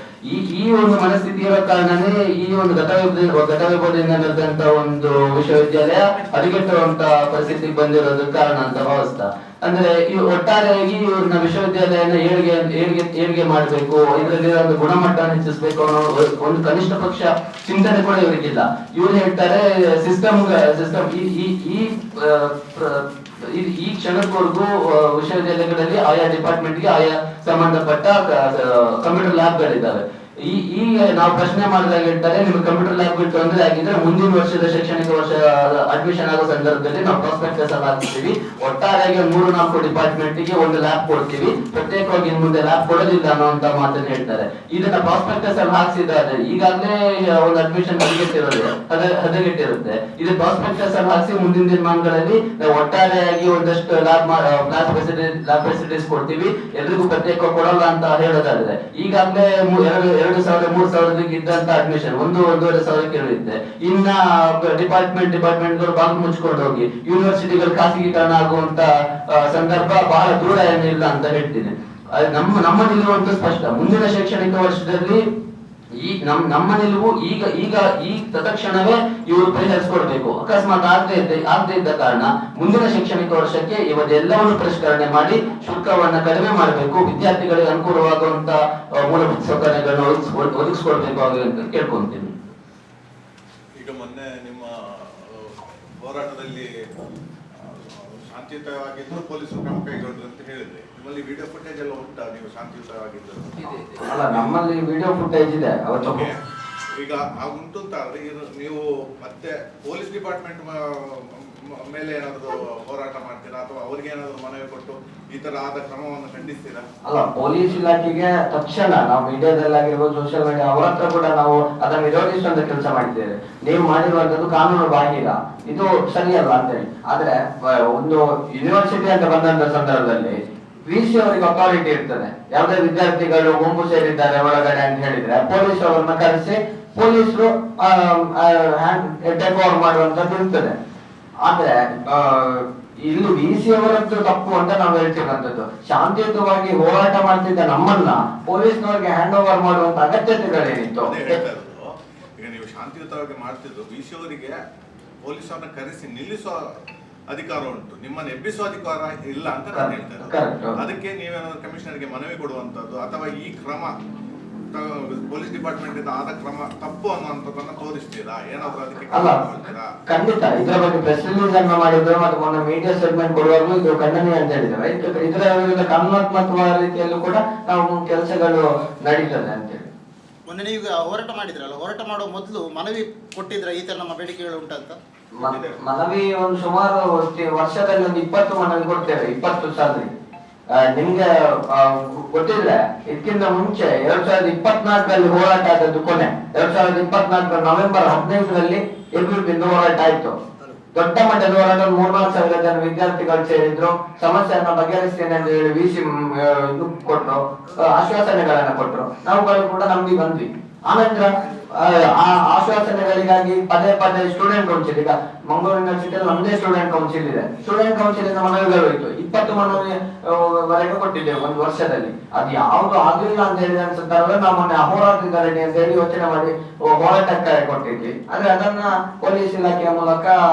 Speaker 4: ಈ ಒಂದು ಮನಸ್ಥಿತಿ ಇರೋ ಕಾರಣನೇ ಈ ಒಂದು ಘಟವೈಭವದಿಂದ ನಡೆದಂತ ಒಂದು ವಿಶ್ವವಿದ್ಯಾಲಯ ಹದಗೆಟ್ಟುವಂತ ಪರಿಸ್ಥಿತಿಗೆ ಬಂದಿರೋದು ಕಾರಣ ಅಂತ ಭಾವಿಸ್ತಾ. ಅಂದ್ರೆ ಈ ಒಟ್ಟಾರೆಯಾಗಿ ಇವ್ರನ್ನ ವಿಶ್ವವಿದ್ಯಾಲಯನ ಏಳಿಗೆ ಮಾಡಬೇಕು, ಇದರಲ್ಲಿ ಒಂದು ಗುಣಮಟ್ಟವನ್ನು ಹೆಚ್ಚಿಸಬೇಕು ಅನ್ನೋ ಒಂದು ಕನಿಷ್ಠ ಪಕ್ಷ ಚಿಂತನೆ ಕೂಡ ಇವರಿಗಿಲ್ಲ. ಇವ್ರು ಹೇಳ್ತಾರೆ ಸಿಸ್ಟಮ್ ಈ ಕ್ಷಣದವರೆಗೂ ವಿಶ್ವವಿದ್ಯಾಲಯಗಳಲ್ಲಿ ಆಯಾ ಡಿಪಾರ್ಟ್ಮೆಂಟ್ಗೆ ಆಯಾ ಸಂಬಂಧಪಟ್ಟ ಕಂಪ್ಯೂಟರ್ ಲ್ಯಾಬ್ಗಳಿದ್ದಾವೆ. ಈಗ ನಾವು ಪ್ರಶ್ನೆ ಮಾಡಿದಾಗ ಹೇಳ್ತಾರೆ, ನಿಮ್ಗೆ ಕಂಪ್ಯೂಟರ್ ಲ್ಯಾಬ್ ತೊಂದರೆ ಆಗಿದ್ರೆ ಮುಂದಿನ ವರ್ಷದ ಶೈಕ್ಷಣಿಕ ವರ್ಷ ಅಡ್ಮಿಷನ್ ಆಗೋ ಸಂದರ್ಭದಲ್ಲಿ ನಾವು ಪ್ರಾಸ್ಪೆಕ್ಟಸ್ ಅಲ್ಲಿ ಹಾಕ್ತೀವಿ, ಒಟ್ಟಾರೆಯಾಗಿ 3-4 ಡಿಪಾರ್ಟ್ಮೆಂಟ್ಗೆ ಒಂದು ಲ್ಯಾಬ್ ಕೊಡ್ತೀವಿ, ಪ್ರತ್ಯೇಕವಾಗಿ ಇನ್ ಮುಂದೆ ಲ್ಯಾಬ್ ಕೊಡೋದಿಲ್ಲ ಅನ್ನೋಂತ ಮಾತನ್ನ ಹೇಳ್ತಾರೆ. ಇದನ್ನ ಪ್ರಾಸ್ಪೆಕ್ಟಸ್ ಅಲ್ಲಿ ಹಾಕ್ಸಿದ್ರೆ ಈಗಾಗಲೇ ಒಂದು ಅಡ್ಮಿಷನ್ ಹದಗೆಟ್ಟಿರುತ್ತೆ. ಇದು ಪ್ರಾಸ್ಪೆಕ್ಟಸ್ ಅಲ್ಲಿ ಹಾಕ್ಸಿ ಮುಂದಿನ ದಿನಮಾನಗಳಲ್ಲಿ ನಾವು ಒಟ್ಟಾರೆಯಾಗಿ ಒಂದಷ್ಟು ಲ್ಯಾಬ್ ಫೆಸಿಲಿಟೀಸ್ ಕೊಡ್ತೀವಿ, ಎಲ್ರಿಗೂ ಪ್ರತ್ಯೇಕ ಕೊಡಲ್ಲ ಅಂತ ಹೇಳೋದಾದ್ರೆ ಈಗಾಗಲೇ 2,000-3,000 ಇದ್ದಂತ ಅಡ್ಮಿಷನ್ 1,500 ಕೇಳಿದ್ದೆ. ಇನ್ನ ಡಿಪಾರ್ಟ್ಮೆಂಟ್ಗಳು ಬಾಗಿಲು ಮುಚ್ಕೊಂಡು ಹೋಗಿ ಯೂನಿವರ್ಸಿಟಿಗಳು ಖಾಸಗೀಕರಣ ಆಗುವಂತ ಸಂದರ್ಭ ಬಹಳ ದೂರ ಏನಿಲ್ಲ ಅಂತ ಹೇಳ್ತೀನಿ. ನಮ್ಮ ನಿಲುವಂತೂ ಸ್ಪಷ್ಟ. ಮುಂದಿನ ಶೈಕ್ಷಣಿಕ ವರ್ಷದಲ್ಲಿ ನಮ್ಮ ನಿಲುವು ಈಗ ತತ್ಕ್ಷಣವೇ ಇವರು ಪರಿಹರಿಸಿಕೊಡ್ಬೇಕು. ಅಕಸ್ಮಾತ್ ಆಗದೆ ಇದ್ದ ಕಾರಣ ಮುಂದಿನ ಶೈಕ್ಷಣಿಕ ವರ್ಷಕ್ಕೆ ಇವತ್ತೆಲ್ಲವನ್ನು ಪರಿಷ್ಕರಣೆ ಮಾಡಿ ಶುಲ್ಕವನ್ನ ಕಡಿಮೆ ಮಾಡಬೇಕು, ವಿದ್ಯಾರ್ಥಿಗಳಿಗೆ ಅನುಕೂಲವಾಗುವಂತ ಮೂಲಭೂತ ಸೌಕರ್ಯಗಳನ್ನು ಒದಗಿಸ್ಕೊಡ್ಬೇಕು ಅಂತ ಕೇಳ್ಕೊಂತೀನಿ.
Speaker 5: ಈಗ ಮೊನ್ನೆ ನಿಮ್ಮ ಹೋರಾಟದಲ್ಲಿ ಶಾಂತಿಯುತವಾಗಿದ್ದು ಪೊಲೀಸರು ಕ್ರಮ ಕೈಗೊಂಡ್ರು ಅಂತ ಹೇಳಿದ್ರೆ, ನಿಮ್ಮಲ್ಲಿ ವಿಡಿಯೋ ಫುಟೇಜ್ ಎಲ್ಲ ಉಂಟಾ? ನೀವು ಶಾಂತಿಯುತವಾಗಿದ್ದು?
Speaker 2: ಅಲ್ಲ, ನಮ್ಮಲ್ಲಿ ವಿಡಿಯೋ ಫುಟೇಜ್ ಇದೆ.
Speaker 5: ಈಗ ಉಂಟು ಅಂತ ಆದ್ರೆ ನೀವು ಮತ್ತೆ ಪೊಲೀಸ್ ಡಿಪಾರ್ಟ್ಮೆಂಟ್ ಮೇಲೆ ಏನಾದ್ರು ಹೋರಾಟ ಮಾಡ್ತೀರಾ ಅಥವಾ ಅವ್ರಿಗೆ ಏನಾದ್ರು ಮನವಿ ಕೊಟ್ಟು ಈ ತರ ಆದ ಕ್ರಮವನ್ನು ಖಂಡಿಸ್ತೀರಾ?
Speaker 2: ಅಲ್ಲ, ಪೊಲೀಸ್ ಇಲಾಖೆಗೆ ತಕ್ಷಣ ನಾವು ಮೀಡಿಯಾದಲ್ಲಾಗಿರ್ಬೋದು, ಸೋಷಿಯಲ್ ಮೀಡಿಯಾ ಅವರ ಹತ್ರ ಕೂಡ ನಾವು ಅದನ್ನು ವಿರೋಧಿಸುವಂತ ಕೆಲಸ ಮಾಡಿದ್ದೇವೆ. ನೀವು ಮಾಡಿರುವಂತದ್ದು ಕಾನೂನು ಬಾಹಿರ, ಇದು ಸರಿಯಲ್ಲ ಅಂತ ಹೇಳಿ. ಆದ್ರೆ ಒಂದು ಯೂನಿವರ್ಸಿಟಿ ಅಂತ ಬಂದಂತ ಸಂದರ್ಭದಲ್ಲಿ VC ಅವರಿಗೆ ಅಥಾರಿಟಿ ಇರ್ತದೆ. ಯಾವುದೇ ವಿದ್ಯಾರ್ಥಿಗಳು ಗುಂಪು ಸೇರಿದ್ದಾರೆ ಒಳಗಡೆ ಅಂತ ಹೇಳಿದ್ರೆ ಪೊಲೀಸ್ ಅವರನ್ನ ಕರೆಸಿ ಪೊಲೀಸರು ಟೇಕ್ ಓವರ್ ಮಾಡುವಂತದ್ದು ಇರ್ತದೆ. ಆದ್ರೆ ಇಲ್ಲಿ VC ಅವರದ್ದು ತಪ್ಪು ಅಂತ ನಾವು ಹೇಳ್ತಿರುವಂತದ್ದು. ಶಾಂತಿಯುತವಾಗಿ ಹೋರಾಟ ಮಾಡ್ತಿದ್ದ ನಮ್ಮನ್ನ ಪೊಲೀಸ್ನವ್ರಿಗೆ ಹ್ಯಾಂಡ್ ಓವರ್ ಮಾಡುವಂತ ಅಗತ್ಯತೆಗಳೇನಿತ್ತು?
Speaker 5: ಈಗ ನೀವು ಶಾಂತಿಯುತವಾಗಿ ಮಾಡ್ತಿದ್ರು, VC ಅವರಿಗೆ ಪೊಲೀಸ್ ಅವರನ್ನ ಕರೆಸಿ ನಿಲ್ಲಿಸುವ ಅಧಿಕಾರ ಉಂಟು, ನಿಮ್ಮನ್ನು ಎಬ್ಬಿಸುವ ಅಧಿಕಾರ ಇಲ್ಲ ಅಂತ ನಾನು ಹೇಳ್ತೇನೆ. ಅದಕ್ಕೆ ನೀವೇನಾದ್ರು ಕಮಿಷನರ್ಗೆ ಮನವಿ ಕೊಡುವಂತದ್ದು ಅಥವಾ ಈ ಕ್ರಮ ಪೊಲೀಸ್ ಡಿಪಾರ್ಟ್ಮೆಂಟ್ ಇಂದ ಆದ ಕ್ರಮ ತಪ್ಪು ಅನ್ನುವಂಥದ್ದನ್ನ ತೋರಿಸ್ತೀರಾ? ಏನಾದ್ರು ಅದಕ್ಕೆ
Speaker 2: ಖಂಡಿತ ಇದರ ಬಗ್ಗೆ ಪ್ರೆಸ್ ರಿಲೀಸ್ ಅನ್ನು ಮಾಡಿದ್ರು ಮತ್ತು ಮೊನ್ನೆ ಮೀಡಿಯಾ ಸ್ಟೇಟ್ಮೆಂಟ್ ಕೊಡುವಾಗಲೂ ಇದು ಖಂಡನೆ ಅಂತ ಹೇಳಿದ್ದಾರೆ. ಇದರ ವಿರುದ್ಧ ಕಾನೂನಾತ್ಮಕ ರೀತಿಯಲ್ಲೂ ಕೂಡ ನಾವು ಕೆಲಸಗಳು ನಡೀತದೆ ಅಂತೇಳಿ.
Speaker 6: ಮೊನ್ನೆ ನೀವು ಹೋರಾಟ ಮಾಡಿದ್ರಲ್ಲ, ಹೋರಾಟ ಮಾಡುವ ಮೊದಲು ಮನವಿ ಕೊಟ್ಟಿದ್ರ ಈ ತರ ನಮ್ಮ ಬೇಡಿಕೆಗಳು ಉಂಟಂತ?
Speaker 2: ಮನವಿ ಒಂದು ಸುಮಾರು ವರ್ಷದಲ್ಲಿ ಒಂದು 20 ಮನವಿ ಕೊಡ್ತೇವೆ, 20 ಸಾರಿ. ನಿಮ್ಗೆ ಗೊತ್ತಿದ್ರೆ ಇದಕ್ಕಿಂತ ಮುಂಚೆ 2024ರಲ್ಲಿ ಹೋರಾಟ ಆದದ್ದು ಕೊನೆ 2024 ನವೆಂಬರ್ 15ರಲ್ಲಿ ಎಬಿಬಿಯಿಂದ ಹೋರಾಟ ಆಯ್ತು. ದೊಡ್ಡ ಮಟ್ಟದ ಹೋರಾಟ 3-4 ಜನ ವಿದ್ಯಾರ್ಥಿಗಳು ಸೇರಿದ್ರು. ಸಮಸ್ಯೆಯನ್ನ ಬಗೆಹರಿಸ್ತೇನೆ ಅಂತ ಹೇಳಿ VC ಕೊಟ್ರು, ಆಶ್ವಾಸನೆಗಳನ್ನ ಕೊಟ್ರು. ನಾವುಗಳು ಕೂಡ ನಂಬಿ ಬಂದ್ವಿ. ಆನಂತರ ಆ ಆಶ್ವಾಸನೆಗಳಿಗಾಗಿ ಪದೇ ಪದೇ ಸ್ಟೂಡೆಂಟ್ ಕೌನ್ಸಿಲ್, ಈಗ ಮಂಗಳೂರು ಯೂನಿವರ್ಸಿಟಿಯಲ್ಲಿ ಒಂದೇ ಸ್ಟೂಡೆಂಟ್ ಕೌನ್ಸಿಲ್ ಇದೆ. ಸ್ಟೂಡೆಂಟ್ ಕೌನ್ಸಿಲ್ ಇಂದ ಮನವಿಗಳು ಇತ್ತು, 20 ಮನವಿ ವರೆಗೆ ಕೊಟ್ಟಿದ್ದೇವೆ ಒಂದು ವರ್ಷದಲ್ಲಿ. ಅದು ಯಾವುದು ಆಗ್ಲಿಲ್ಲ ಅಂತ ಹೇಳಿ ಅನ್ಸುತ್ತಾರಲ್ಲ, ನಾವು ಮೊನ್ನೆ ಅಹೋರಾತ್ರಿ ಧರಣಿ ಅಂತ ಹೇಳಿ ಯೋಚನೆ ಮಾಡಿ ಹೋರಾಟಕ್ಕೆ ಕೊಟ್ಟಿದ್ವಿ. ಆದ್ರೆ ಅದನ್ನ ಪೊಲೀಸ್ ಇಲಾಖೆಯ ಮೂಲಕ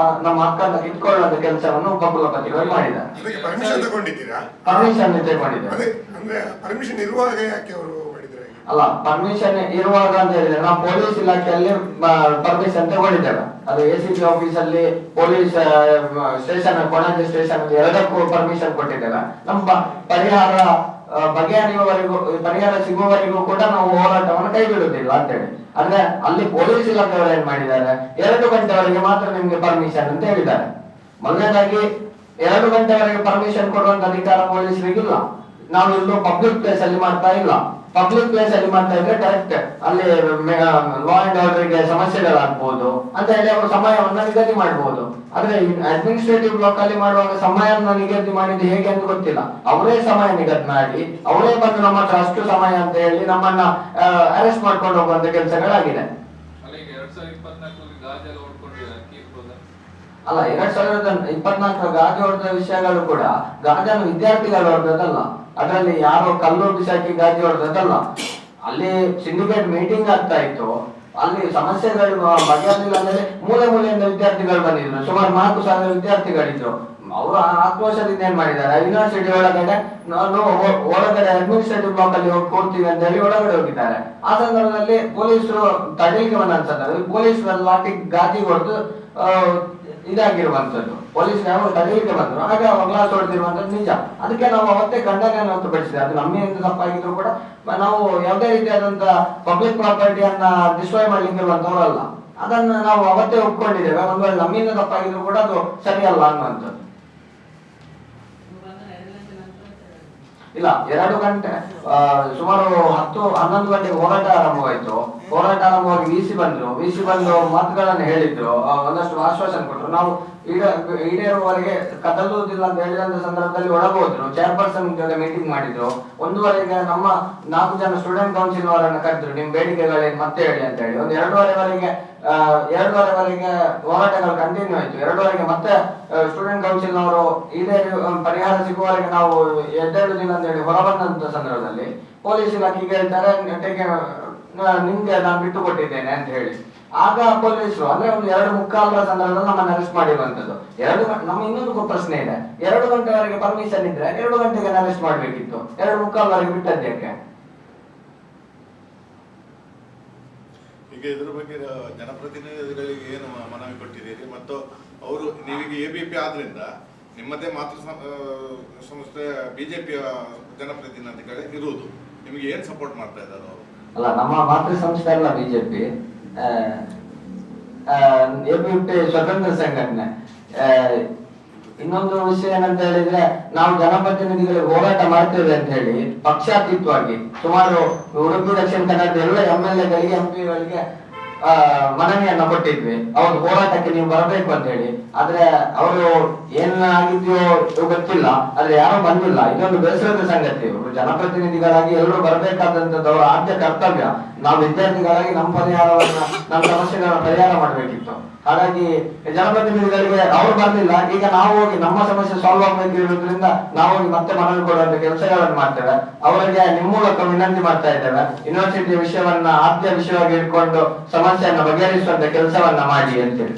Speaker 2: ನಮ್ಮ ಹಕ್ಕನ್ನು ಕಿತ್ಕೊಳ್ಳುವಂತ ಕೆಲಸವನ್ನು ಉಪಕುಲಪತಿಗಳು ಮಾಡಿದ್ದಾರೆ.
Speaker 7: ಪರ್ಮಿಷನ್ ತಗೊಂಡಿದ್ದೀರಾ?
Speaker 2: ಪರ್ಮಿಷನ್ ತಗೊಂಡಿದ್ದಾರೆ.
Speaker 7: ಅಂದ್ರೆ ಪರ್ಮಿಷನ್ ಇರುವಾಗ ಯಾಕೆ ಅವರು ಮಾಡಿದ್ರೆ?
Speaker 2: ಅಲ್ಲ, ಪರ್ಮಿಷನ್ ಇರುವಾಗ ಅಂತ ಹೇಳಿದ್ರೆ ನಾವು ಪೊಲೀಸ್ ಇಲಾಖೆಯಲ್ಲಿ ಪರ್ಮಿಷನ್ ತಗೊಂಡಿದ್ದೇವೆ. ಅದು ACP ಆಫೀಸ್ ಅಲ್ಲಿ, ಪೊಲೀಸ್ ಸ್ಟೇಷನ್, ಕೊಣಾಜೆ ಸ್ಟೇಷನ್ ಎರಡಕ್ಕೂ ಪರ್ಮಿಷನ್ ಕೊಟ್ಟಿದ್ದೇವೆ. ನಮ್ಮ ಪರಿಹಾರ ಬಗೆಹರಿಯುವವರೆಗೂ, ಪರಿಹಾರ ಸಿಗುವವರೆಗೂ ಕೂಡ ನಾವು ಹೋರಾಟವನ್ನು ಕೈ ಬಿಡುವುದಿಲ್ಲ ಅಂತ ಹೇಳಿ. ಅಂದ್ರೆ ಅಲ್ಲಿ ಪೊಲೀಸ್ ಇಲಾಖೆಯವರು ಏನ್ ಮಾಡಿದ್ದಾರೆ, 2 ಗಂಟೆವರೆಗೆ ಮಾತ್ರ ನಿಮ್ಗೆ ಪರ್ಮಿಷನ್ ಅಂತ ಹೇಳಿದ್ದಾರೆ. ಮೊದಲನೇದಾಗಿ 2 ಗಂಟೆವರೆಗೆ ಪರ್ಮಿಷನ್ ಕೊಡುವಂತ ಅಧಿಕಾರ ಪೊಲೀಸರಿಗಿಲ್ಲ. ನಾವು ಇಲ್ಲೂ ಪಬ್ಲಿಕ್ ಪ್ಲೇಸ್ ಅಲ್ಲಿ ಮಾಡ್ತಾ ಇಲ್ಲ. ಪಬ್ಲಿಕ್ ಪ್ಲೇಸ್ ಅಲ್ಲಿ ಮಾಡ್ತಾ ಇದ್ರೆ ಕರೆಕ್ಟ್, ಅಲ್ಲಿ ಲಾ ಅಂಡ್ ಆರ್ಡರ್ ಗೆ ಸಮಸ್ಯೆಗಳಾಗಬಹುದು ಅಂತ ಹೇಳಿ ಅವರು ಸಮಯವನ್ನು ನಿಗದಿ ಮಾಡಬಹುದು. ಆದ್ರೆ ಅಡ್ಮಿನಿಸ್ಟ್ರೇಟಿವ್ ಬ್ಲಾಕ್ ಅಲ್ಲಿ ಮಾಡುವಾಗ ಸಮಯವನ್ನು ನಿಗದಿ ಮಾಡಿದ್ದು ಹೇಗೆ ಅಂತ ಗೊತ್ತಿಲ್ಲ. ಅವರೇ ಸಮಯ ನಿಗದಿ ಮಾಡಿ ಅವರೇ ಬಂದು ನಮ್ಮ ಹತ್ರ ಅಷ್ಟು ಸಮಯ ಅಂತ ಹೇಳಿ ನಮ್ಮನ್ನ ಅರೆಸ್ಟ್ ಮಾಡ್ಕೊಂಡು ಹೋಗುವಂತ ಕೆಲಸಗಳಾಗಿದೆ. ಅಲ್ಲ, 2024 ಗಾಜು ಹೊಡೆದ ವಿಷಯಗಳು ಕೂಡ ಗಾಜನ್ನು ವಿದ್ಯಾರ್ಥಿಗಳು ಹೊಡೆದಲ್ಲ. ಅದರಲ್ಲಿ ಯಾರೋ ಕಲ್ಲು ಬಿಸಾಕಿ ಗಾಜು ಹೊಡೆದಲ್ಲ. ಅಲ್ಲಿ ಸಿಂಡಿಕೇಟ್ ಮೀಟಿಂಗ್ ಆಗ್ತಾ ಇತ್ತು, ಅಲ್ಲಿ ಸಮಸ್ಯೆಗಳು ಬಗೆಹರಿಲ್ಲ ಅಂದ್ರೆ ಮೂಲೆ ಮೂಲೆಯಿಂದ ವಿದ್ಯಾರ್ಥಿಗಳು ಬಂದಿದ್ರು. ಸುಮಾರು 4,000 ವಿದ್ಯಾರ್ಥಿಗಳಿದ್ರು. ಅವರು ಆಕ್ರೋಶದಿಂದ ಏನ್ ಮಾಡಿದ್ದಾರೆ, ಯೂನಿವರ್ಸಿಟಿ ಒಳಗಡೆ ಒಳಗಡೆ ಅಡ್ಮಿನಿಸ್ಟ್ರೇಟಿವ್ ಬ್ಲಾಕ್ ಅಲ್ಲಿ ಹೋಗಿ ಕೊಡ್ತೀವಿ ಅಂತ ಹೇಳಿ ಒಳಗಡೆ ಹೋಗಿದ್ದಾರೆ. ಆ ಸಂದರ್ಭದಲ್ಲಿ ಪೊಲೀಸರು ತಡೆಯಲಿಕ್ಕೆ ಬಂದ ಅನ್ಸುತ್ತಾರೆ, ಪೊಲೀಸ್ ಲಾಠಿ ಗಾಜಿ ಹೊಡೆದು ಇದಾಗಿರುವಂತದ್ದು. ಪೊಲೀಸ್ ಯಾವ ತಡೆಯಲಿಕ್ಕೆ ಬಂದ್ರು, ಆಗ ಗ್ಲಾಸ್ ಹೊಡೆದಿರುವಂತದ್ದು ನಿಜ. ಅದಕ್ಕೆ ನಾವು ಅವತ್ತೇ ಖಂಡನೆಯನ್ನು ವ್ಯಕ್ತಪಡಿಸಿದೆ. ಅದು ನಮ್ಮಿಂದ ತಪ್ಪಾಗಿದ್ರು ಕೂಡ ನಾವು ಯಾವುದೇ ರೀತಿಯಾದಂತ ಪಬ್ಲಿಕ್ ಪ್ರಾಪರ್ಟಿಯನ್ನ ಡಿಸ್ಟ್ರಾಯ್ ಮಾಡ್ಲಿಕ್ಕೆ ಇರುವಂತವರಲ್ಲ. ಅದನ್ನ ನಾವು ಅವತ್ತೇ ಒಪ್ಕೊಂಡಿದ್ದೇವೆ. ಒಂದು ವೇಳೆ ನಮ್ಮಿಂದ ತಪ್ಪಾಗಿದ್ರು ಕೂಡ ಅದು ಸರಿಯಲ್ಲ ಅನ್ನುವಂಥದ್ದು. ಇಲ್ಲ, 2 ಗಂಟೆ ಸುಮಾರು 10-11 ಗಂಟೆಗೆ ಹೋರಾಟ ಆರಂಭವಾಯಿತು. ಹೋರಾಟ ಆರಂಭವಾಗಿ VC ಬಂದು ಮಾತುಗಳನ್ನು ಹೇಳಿದ್ರು, ಒಂದಷ್ಟು ಆಶ್ವಾಸನೆ ಕೊಟ್ಟರು. ನಾವು ಈಡೇರುವವರೆಗೆ ಕದಲುವುದಿಲ್ಲ ಅಂತ ಹೇಳಿದಂತ ಸಂದರ್ಭದಲ್ಲಿ ಒಳಗೋದ್ರು. ಚೇರ್ಪರ್ಸನ್ ಜೊತೆ ಮೀಟಿಂಗ್ ಮಾಡಿದ್ರು. 1:30ಗೆ ನಮ್ಮ 4 ಜನ ಸ್ಟೂಡೆಂಟ್ ಕೌನ್ಸಿಲ್ ಅವರನ್ನ ಕರೆದ್ರು, ನಿಮ್ ಬೇಡಿಕೆಗಳೇನು ಮತ್ತೆ ಹೇಳಿ ಅಂತ ಹೇಳಿ. ಒಂದು 2:30ವರೆಗೆ ಹೋರಾಟಗಳು ಕಂಟಿನ್ಯೂ ಆಯ್ತು. 2:30ಗೆ ಮತ್ತೆ ಸ್ಟೂಡೆಂಟ್ ಕೌನ್ಸಿಲ್ ನವರು ಈಡೇರಿ ಪರಿಹಾರ ಸಿಗುವವರೆಗೆ ನಾವು ಎದ್ದೇಳುದಿಲ್ಲ ಅಂತ ಹೇಳಿ ಹೊರಬಂದಂತ ಸಂದರ್ಭದಲ್ಲಿ ಪೊಲೀಸ್ ಇಲಾಖೆಗೆ ಹೇಳ್ತಾರೆ, ನಿಮ್ಗೆ ನಾನು ಬಿಟ್ಟು ಕೊಟ್ಟಿದ್ದೇನೆ ಅಂತ ಹೇಳಿ. ಆಗ ಪೊಲೀಸರು ಅಂದ್ರೆ ಒಂದು 2:45 ಸಂದರ್ಭದಲ್ಲಿ ನಮ್ಮನ್ನು ಅರೆಸ್ಟ್ ಮಾಡಿರುವಂತದ್ದು. ನಮ್ಮ ಇನ್ನೊಂದು ಪ್ರಶ್ನೆ ಇದೆ, 2 ಗಂಟೆವರೆಗೆ ಪರ್ಮಿಷನ್ ಇದ್ರೆ 2 ಗಂಟೆಗೆ ಅರೆಸ್ಟ್ ಮಾಡ್ಬೇಕಿತ್ತು, 2:45 ಬಿಟ್ಟದ್ದಕ್ಕೆ?
Speaker 5: ಈಗ ಇದ್ರ ಬಗ್ಗೆ ಜನಪ್ರತಿನಿಧಿಗಳಿಗೆ ಏನು ಮನವಿ ಕೊಟ್ಟಿದ್ದೀರಿ? ಮತ್ತು ಅವರು ನೀವೀಗ ABP ಆದ್ರಿಂದ ನಿಮ್ಮದೇ ಮಾತೃ ಸಂಸ್ಥೆ BJP ಜನಪ್ರತಿನಿಧಿಗಳೇ ಇರುವುದು, ನಿಮಗೆ ಏನ್ ಸಪೋರ್ಟ್ ಮಾಡ್ತಾ ಇದ್ದಾರೆ ಅವರು?
Speaker 2: ಅಲ್ಲ, ನಮ್ಮ ಮಾತೃ ಸಂಸ್ಥೆ ಅಲ್ಲ BJP, ABP ಸ್ವತಂತ್ರ ಸಂಘಟನೆ. ಇನ್ನೊಂದು ವಿಷಯ ಏನಂತ ಹೇಳಿದ್ರೆ, ನಾವು ಜನಪ್ರತಿನಿಧಿಗಳಿಗೆ ಹೋರಾಟ ಮಾಡ್ತೇವೆ ಅಂತ ಹೇಳಿ ಪಕ್ಷಾತೀತವಾಗಿ ಸುಮಾರು ಉಡುಪಿ ದಕ್ಷಿಣ ಕನ್ನಡದ ಎಲ್ಲ MLA ಗಳಿಗೆ MP ಗಳಿಗೆ ಮನವಿಯನ್ನ ಕೊಟ್ಟಿದ್ವಿ, ಅವ್ರ ಹೋರಾಟಕ್ಕೆ ನೀವು ಬರಬೇಕು ಅಂತ ಹೇಳಿ. ಆದ್ರೆ ಅವರು ಏನಾಗಿದ್ಯೋ ಗೊತ್ತಿಲ್ಲ, ಆದ್ರೆ ಯಾರು ಬಂದಿಲ್ಲ. ಇದೊಂದು ಬೇಸರದ ಸಂಗತಿ. ಜನಪ್ರತಿನಿಧಿಗಳಾಗಿ ಎಲ್ಲರೂ ಬರಬೇಕಾದಂತದ್ದು ಅವರ ಆದ್ಯ ಕರ್ತವ್ಯ. ನಾವು ವಿದ್ಯಾರ್ಥಿಗಳಾಗಿ ನಮ್ಮ ಪರಿಹಾರವನ್ನ, ನಮ್ಮ ಸಮಸ್ಯೆಗಳನ್ನ ಪರಿಹಾರ ಮಾಡ್ಬೇಕಿತ್ತು. ಹಾಗಾಗಿ ಜನಪ್ರತಿನಿಧಿಗಳಿಗೆ ಅವ್ರು ಬರ್ಲಿಲ್ಲ. ಈಗ ನಾವು ಹೋಗಿ ನಮ್ಮ ಸಮಸ್ಯೆ ಸಾಲ್ವ್ ಆಗ್ಬೇಕಿರೋದ್ರಿಂದ ನಾವು ಹೋಗಿ ಮತ್ತೆ ಮನವಿ ಕೊಡುವಂತ ಕೆಲಸಗಳನ್ನು ಮಾಡ್ತೇವೆ. ಅವರಿಗೆ ನಿಮ್ಮ ಮೂಲಕ ವಿನಂತಿ ಮಾಡ್ತಾ ಇದ್ದೇವೆ, ಯೂನಿವರ್ಸಿಟಿ ವಿಷಯವನ್ನ ಆದ್ಯ ವಿಷಯವಾಗಿ ಇಟ್ಕೊಂಡು ಸಮಸ್ಯೆಯನ್ನ ಬಗೆಹರಿಸುವಂತ ಕೆಲಸವನ್ನ ಮಾಡಿ ಅಂತೇಳಿ.